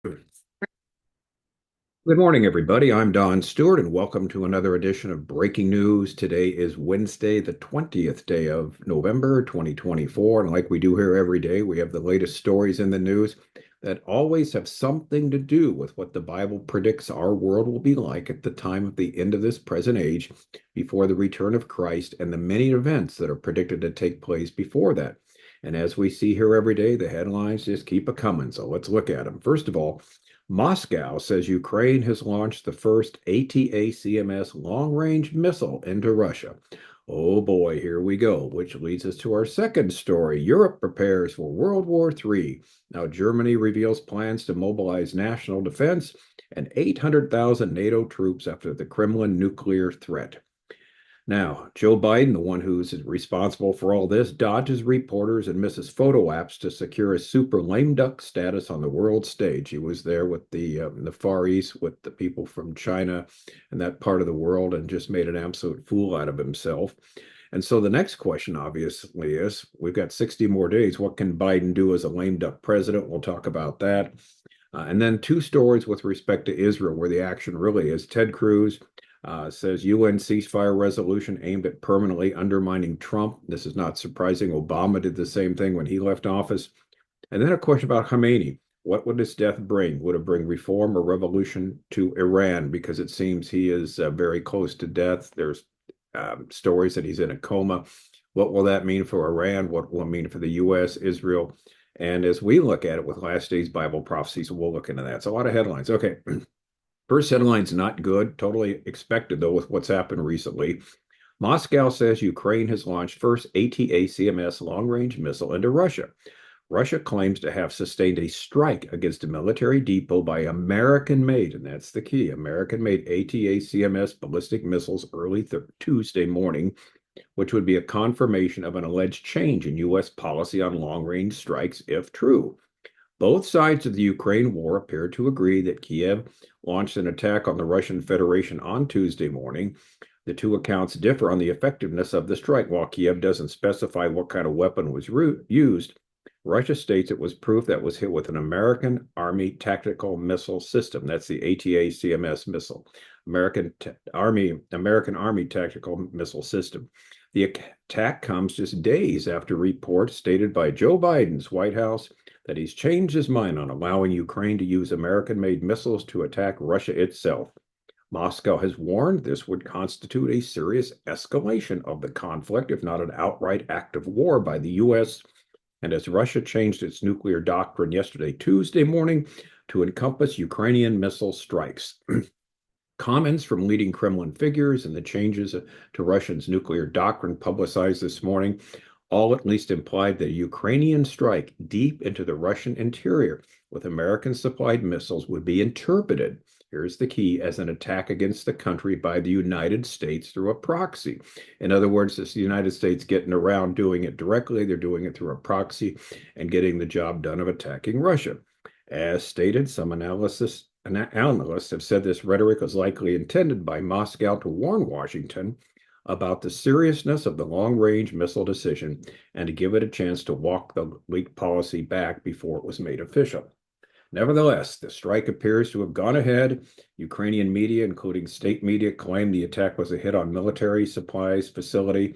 Good morning, everybody. I'm Don Stewart, and welcome to another edition of Breaking News. Today is Wednesday, the 20th day of November, 2024. And like we do here every day, we have the latest stories in the news that always have something to do with what the Bible predicts our world will be like at the time of the end of this present age, before the return of Christ, and the many events that are predicted to take place before that. And as we see here every day, the headlines just keep a coming. So let's look at them. First of all, Moscow says Ukraine has launched the first ATACMS long-range missile into Russia. Oh boy, here we go, which leads us to our second story. Europe prepares for World War III. Now, Germany reveals plans to mobilize national defense and 800,000 NATO troops after the Kremlin nuclear threat. Now, Joe Biden, the one who's responsible for all this, dodges reporters and misses photo apps to secure a super lame duck status on the world stage. He was there with the Far East with the people from China and that part of the world, and just made an absolute fool out of himself. And so the next question, obviously, is we've got 60 more days. What can Biden do as a lame duck president? We'll talk about that. And then two stories with respect to Israel, where the action really is. Ted Cruz says UN ceasefire resolution aimed at permanently undermining Trump. This is not surprising. Obama did the same thing when he left office. And then a question about Khamenei. What would his death bring? Would it bring reform or revolution to Iran? Because it seems he is very close to death. There's stories that he's in a coma. What will that mean for Iran? What will it mean for the U.S., Israel? And as we look at it with last day's Bible prophecies, we'll look into that. It's a lot of headlines. Okay. First headline's not good. Totally expected, though, with what's happened recently. Moscow says Ukraine has launched first ATACMS long-range missile into Russia. Russia claims to have sustained a strike against a military depot by American-made, and that's the key, American-made ATACMS ballistic missiles early Tuesday morning, which would be a confirmation of an alleged change in U.S. policy on long-range strikes, if true. Both sides of the Ukraine war appear to agree that Kiev launched an attack on the Russian Federation on Tuesday morning. The two accounts differ on the effectiveness of the strike. While Kiev doesn't specify what kind of weapon was used, Russia states it was proof that was hit with an American Army tactical missile system. That's the ATACMS missile, American Army tactical missile system. The attack comes just days after reports stated by Joe Biden's White House that he's changed his mind on allowing Ukraine to use American-made missiles to attack Russia itself. Moscow has warned this would constitute a serious escalation of the conflict, if not an outright act of war by the U.S. And as Russia changed its nuclear doctrine yesterday, Tuesday morning, to encompass Ukrainian missile strikes. Comments from leading Kremlin figures and the changes to Russia's nuclear doctrine publicized this morning all at least implied that a Ukrainian strike deep into the Russian interior with American-supplied missiles would be interpreted, here's the key, as an attack against the country by the United States through a proxy. In other words, it's the United States getting around doing it directly. They're doing it through a proxy and getting the job done of attacking Russia. As stated, some analysts have said this rhetoric was likely intended by Moscow to warn Washington about the seriousness of the long-range missile decision and to give it a chance to walk the leaked policy back before it was made official. Nevertheless, the strike appears to have gone ahead. Ukrainian media, including state media, claimed the attack was a hit on military supplies facility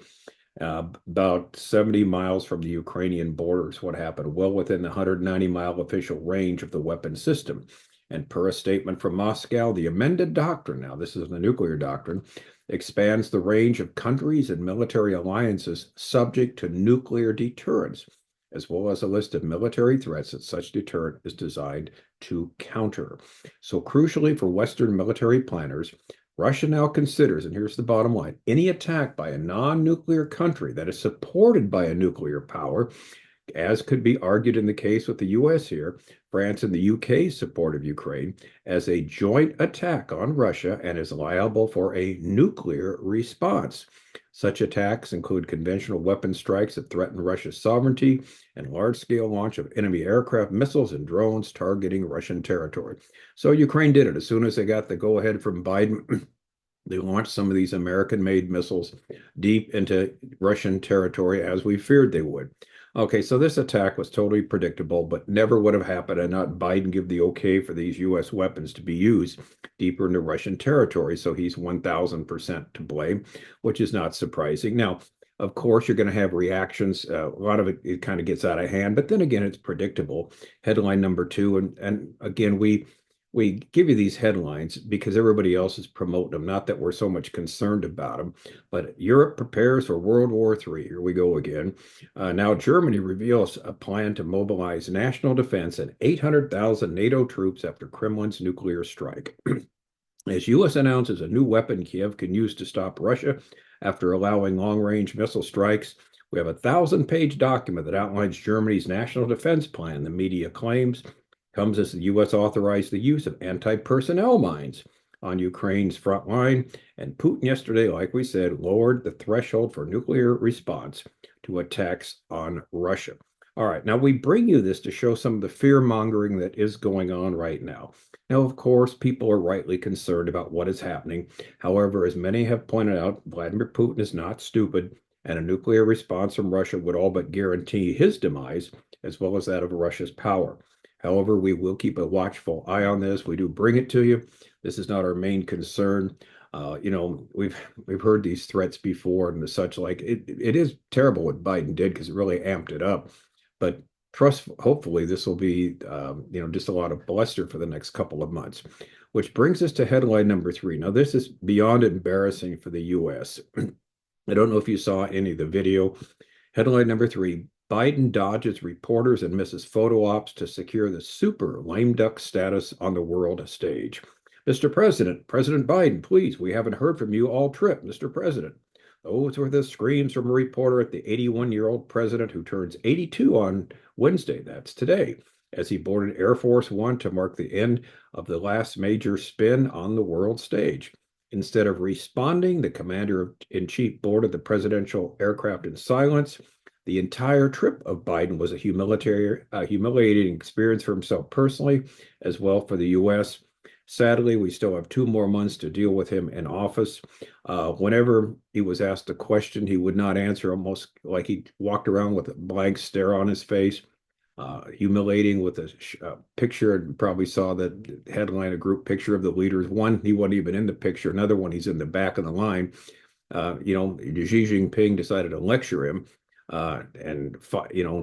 about 70 miles from the Ukrainian borders. What happened? Well within the 190-mile official range of the weapon system. And per a statement from Moscow, the amended doctrine, now this is the nuclear doctrine, expands the range of countries and military alliances subject to nuclear deterrence, as well as a list of military threats that such deterrent is designed to counter. So crucially for Western military planners, Russia now considers, and here's the bottom line, any attack by a non-nuclear country that is supported by a nuclear power, as could be argued in the case with the U.S. here, France and the U.K.'s support of Ukraine, as a joint attack on Russia and is liable for a nuclear response. Such attacks include conventional weapon strikes that threaten Russia's sovereignty and large-scale launch of enemy aircraft, missiles, and drones targeting Russian territory. So Ukraine did it. As soon as they got the go-ahead from Biden, they launched some of these American-made missiles deep into Russian territory, as we feared they would. Okay, so this attack was totally predictable, but never would have happened had not Biden give the okay for these U.S. weapons to be used deeper into Russian territory. So he's 1,000% to blame, which is not surprising. Now, of course, you're going to have reactions. A lot of it kind of gets out of hand, but then again, it's predictable. Headline number two, and again, we give you these headlines because everybody else is promoting them. Not that we're so much concerned about them, but Europe prepares for World War III. Here we go again. Now, Germany reveals a plan to mobilize national defense and 800,000 NATO troops after Kremlin's nuclear strike. As U.S. announces a new weapon Kiev can use to stop Russia after allowing long-range missile strikes, we have a 1,000-page document that outlines Germany's national defense plan. The media claims comes as the U.S. authorized the use of anti-personnel mines on Ukraine's front line, and Putin yesterday, like we said, lowered the threshold for nuclear response to attacks on Russia. All right, now we bring you this to show some of the fear mongering that is going on right now. Now, of course, people are rightly concerned about what is happening. However, as many have pointed out, Vladimir Putin is not stupid, and a nuclear response from Russia would all but guarantee his demise, as well as that of Russia's power. However, we will keep a watchful eye on this. We do bring it to you. This is not our main concern. We've heard these threats before and the such like. It is terrible what Biden did because it really amped it up. But trust, hopefully, this will be just a lot of bluster for the next couple of months. Which brings us to headline number three. Now, this is beyond embarrassing for the U.S. I don't know if you saw any of the video. Headline number three: Biden dodges reporters and misses photo ops to secure the super lame duck status on the world stage. Mr. President, President Biden, please, we haven't heard from you all trip, Mr. President. Those were the screams from a reporter at the 81-year-old president who turns 82 on Wednesday, that's today, as he boarded Air Force One to mark the end of the last major spin on the world stage. Instead of responding, the commander-in-chief boarded the presidential aircraft in silence. The entire trip of Biden was a humiliating experience for himself personally, as well for the U.S. Sadly, we still have 2 more months to deal with him in office. Whenever he was asked a question, he would not answer, almost like he walked around with a blank stare on his face. Humiliating with a picture, and probably saw that headline, a group picture of the leaders. One, he wasn't even in the picture. Another one, he's in the back of the line. Xi Jinping decided to lecture him and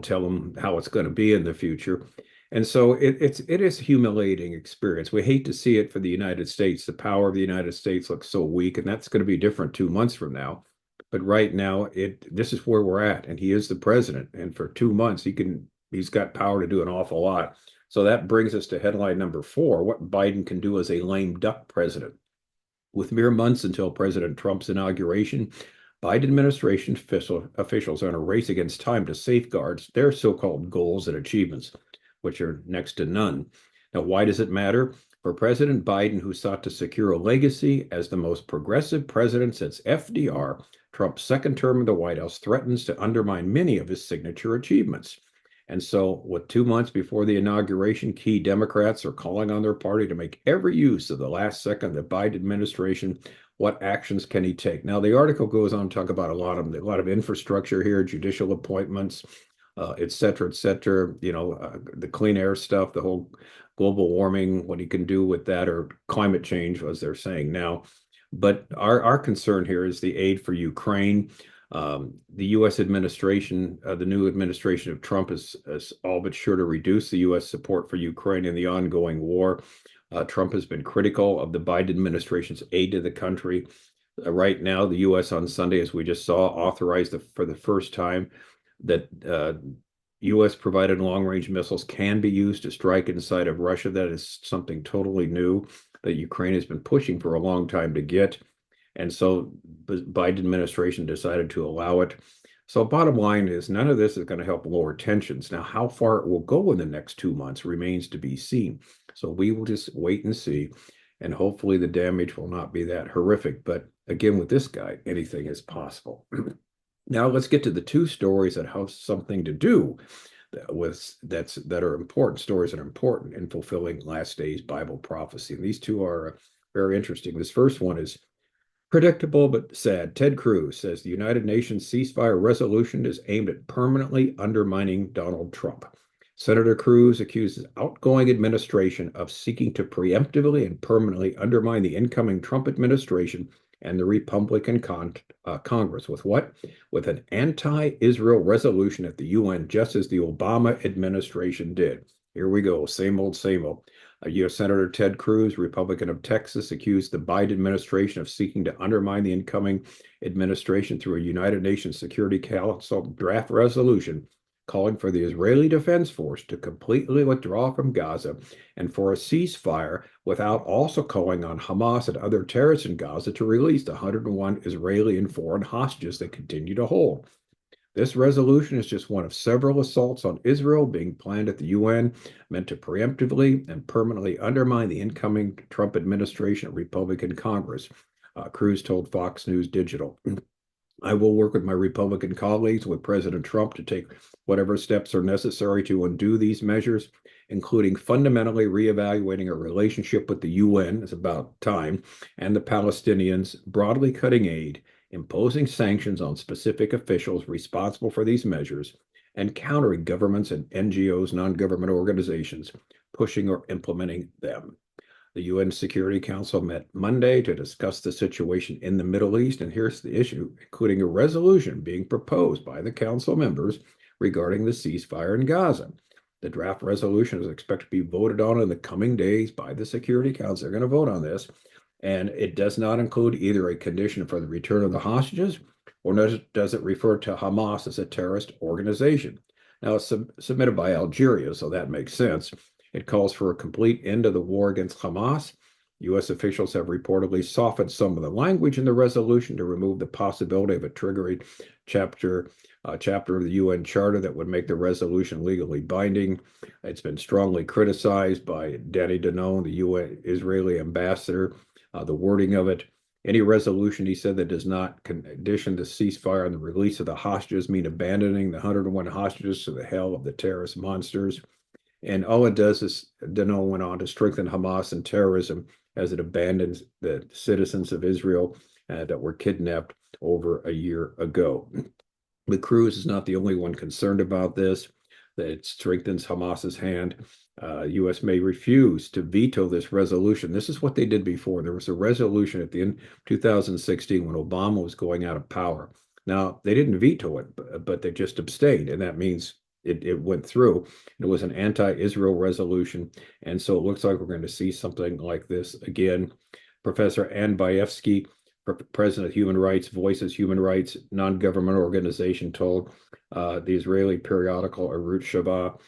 tell him how it's going to be in the future. And so it is a humiliating experience. We hate to see it for the United States. The power of the United States looks so weak, and that's going to be different 2 months from now. But right now, this is where we're at, and he is the president. And for 2 months, he's got power to do an awful lot. So that brings us to headline number four: what Biden can do as a lame duck president. With mere months until President Trump's inauguration, Biden administration officials are in a race against time to safeguard their so-called goals and achievements, which are next to none. Now, why does it matter? For President Biden, who sought to secure a legacy as the most progressive president since FDR, Trump's second term in the White House threatens to undermine many of his signature achievements. And so, with 2 months before the inauguration, key Democrats are calling on their party to make every use of the last second of the Biden administration. What actions can he take? Now, the article goes on to talk about a lot of infrastructure here, judicial appointments, et cetera, et cetera. The clean air stuff, the whole global warming, what he can do with that, or climate change, as they're saying now. But our concern here is the aid for Ukraine. The U.S. administration, the new administration of Trump is all but sure to reduce the U.S. support for Ukraine in the ongoing war. Trump has been critical of the Biden administration's aid to the country. Right now, the U.S. on Sunday, as we just saw, authorized for the first time that U.S. provided long-range missiles can be used to strike inside of Russia. That is something totally new that Ukraine has been pushing for a long time to get. And so the Biden administration decided to allow it. So bottom line is, none of this is going to help lower tensions. Now, how far it will go in the next 2 months remains to be seen. So we will just wait and see. And hopefully the damage will not be that horrific. But again, with this guy, anything is possible. Now let's get to the two stories that have something to do with that are important, stories that are important in fulfilling last days Bible prophecy. And these two are very interesting. This first one is Predictable but sad. Ted Cruz says the United Nations ceasefire resolution is aimed at permanently undermining Donald Trump. Senator Cruz accuses outgoing administration of seeking to preemptively and permanently undermine the incoming Trump administration and the Republican Congress. With what? With an anti-Israel resolution at the UN, just as the Obama administration did. Here we go. Same old, same old. U.S. Senator Ted Cruz, Republican of Texas, accused the Biden administration of seeking to undermine the incoming administration through a United Nations Security Council draft resolution calling for the Israeli Defense Force to completely withdraw from Gaza and for a ceasefire, without also calling on Hamas and other terrorists in Gaza to release the 101 Israeli and foreign hostages they continue to hold. This resolution is just one of several assaults on Israel being planned at the UN, meant to preemptively and permanently undermine the incoming Trump administration and Republican Congress. Cruz told Fox News Digital. I will work with my Republican colleagues, with President Trump, to take whatever steps are necessary to undo these measures, including fundamentally reevaluating our relationship with the UN, it's about time, and the Palestinians, broadly cutting aid, imposing sanctions on specific officials responsible for these measures, and countering governments and NGOs, non-government organizations, pushing or implementing them. The UN Security Council met Monday to discuss the situation in the Middle East, and here's the issue, including a resolution being proposed by the council members regarding the ceasefire in Gaza. The draft resolution is expected to be voted on in the coming days by the Security Council. They're going to vote on this, and it does not include either a condition for the return of the hostages, or does it refer to Hamas as a terrorist organization. Now, it's submitted by Algeria, so that makes sense. It calls for a complete end of the war against Hamas. U.S. officials have reportedly softened some of the language in the resolution to remove the possibility of a triggering chapter of the UN Charter that would make the resolution legally binding. It's been strongly criticized by Danny Danon, the UN Israeli ambassador, the wording of it. Any resolution, he said, that does not condition the ceasefire and the release of the hostages mean abandoning the 101 hostages to the hell of the terrorist monsters. And all it does is, Danon went on to strengthen Hamas and terrorism as it abandons the citizens of Israel that were kidnapped over a year ago. But Cruz is not the only one concerned about this, that it strengthens Hamas's hand. U.S. may refuse to veto this resolution. This is what they did before. There was a resolution at the end of 2016 when Obama was going out of power. Now, they didn't veto it, but they just abstained, and that means it went through. It was an anti-Israel resolution, and so it looks like we're going to see something like this again. Professor Ann Bayevsky, president of Human Rights Voices Human Rights non-government organization, told the Israeli periodical Arut Shava,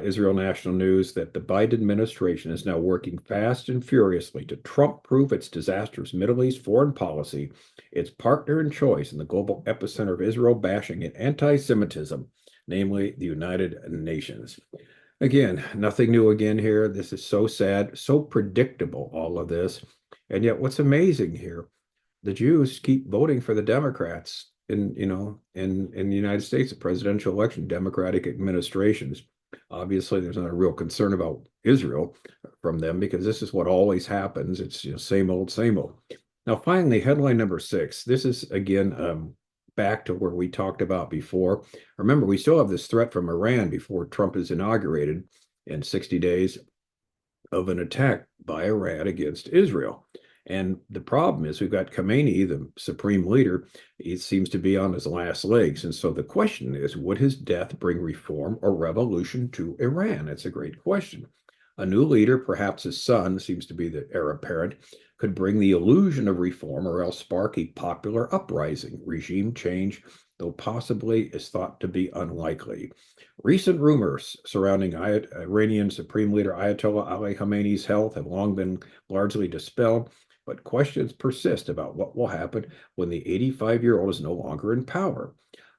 Israel National News, that the Biden administration is now working fast and furiously to Trump-proof its disastrous Middle East foreign policy, its partner in choice in the global epicenter of Israel bashing and anti-Semitism, namely the United Nations. Again, nothing new again here. This is so sad, so predictable, all of this. And yet what's amazing here, the Jews keep voting for the Democrats in the United States, the presidential election, Democratic administrations. Obviously, there's not a real concern about Israel from them, because this is what always happens. It's same old, same old. Now, finally, headline number 6. This is, again, back to where we talked about before. Remember, we still have this threat from Iran before Trump is inaugurated in 60 days of an attack by Iran against Israel. And the problem is we've got Khamenei, the supreme leader. He seems to be on his last legs. And so the question is, would his death bring reform or revolution to Iran? It's a great question. A new leader, perhaps his son, seems to be the heir apparent, could bring the illusion of reform or else spark a popular uprising. Regime change, though possibly, is thought to be unlikely. Recent rumors surrounding Iranian Supreme Leader Ayatollah Ali Khamenei's health have long been largely dispelled, but questions persist about what will happen when the 85-year-old is no longer in power.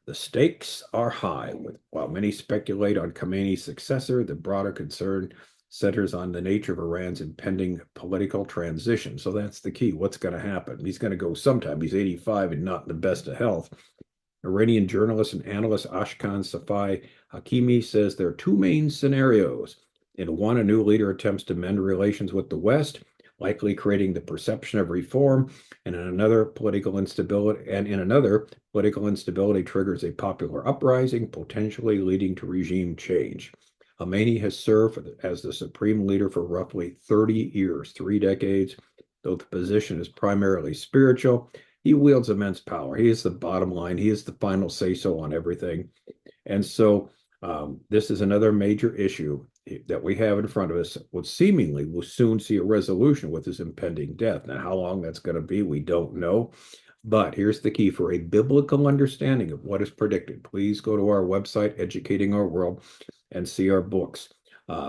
The stakes are high. While many speculate on Khamenei's successor, the broader concern centers on the nature of Iran's impending political transition. So that's the key. What's going to happen? He's going to go sometime. He's 85 and not in the best of health. Iranian journalist and analyst Ashkan Safai Hakimi says there are two main scenarios. In one, a new leader attempts to mend relations with the West, likely creating the perception of reform, and in another political instability triggers a popular uprising, potentially leading to regime change. Khamenei has served as the supreme leader for roughly 30 years, 3 decades. Though the position is primarily spiritual, he wields immense power. He is the bottom line. He is the final say-so on everything. And so this is another major issue that we have in front of us. What seemingly will soon see a resolution with his impending death. Now, how long that's going to be, we don't know. But here's the key for a biblical understanding of what is predicted. Please go to our website, Educating Our World, and see our books.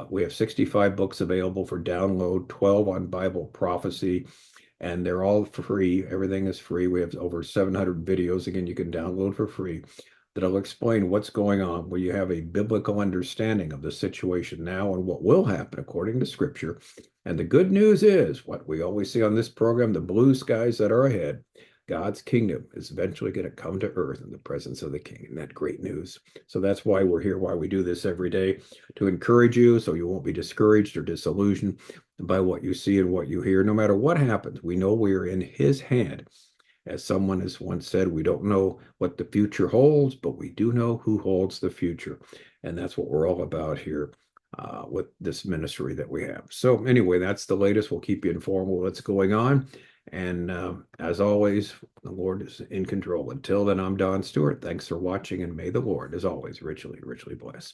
We have 65 books available for download, 12 on Bible prophecy, and they're all free. Everything is free. We have over 700 videos, again, you can download for free, that'll explain what's going on, where you have a biblical understanding of the situation now and what will happen according to Scripture. And the good news is what we always see on this program, the blue skies that are ahead. God's kingdom is eventually going to come to earth in the presence of the King. And that great news. So that's why we're here, why we do this every day, to encourage you so you won't be discouraged or disillusioned by what you see and what you hear. No matter what happens, we know we are in his hand. As someone has once said, we don't know what the future holds, but we do know who holds the future. And that's what we're all about here with this ministry that we have. So anyway, that's the latest. We'll keep you informed of what's going on. And as always, the Lord is in control. Until then, I'm Don Stewart. Thanks for watching, and may the Lord, as always, richly, richly bless.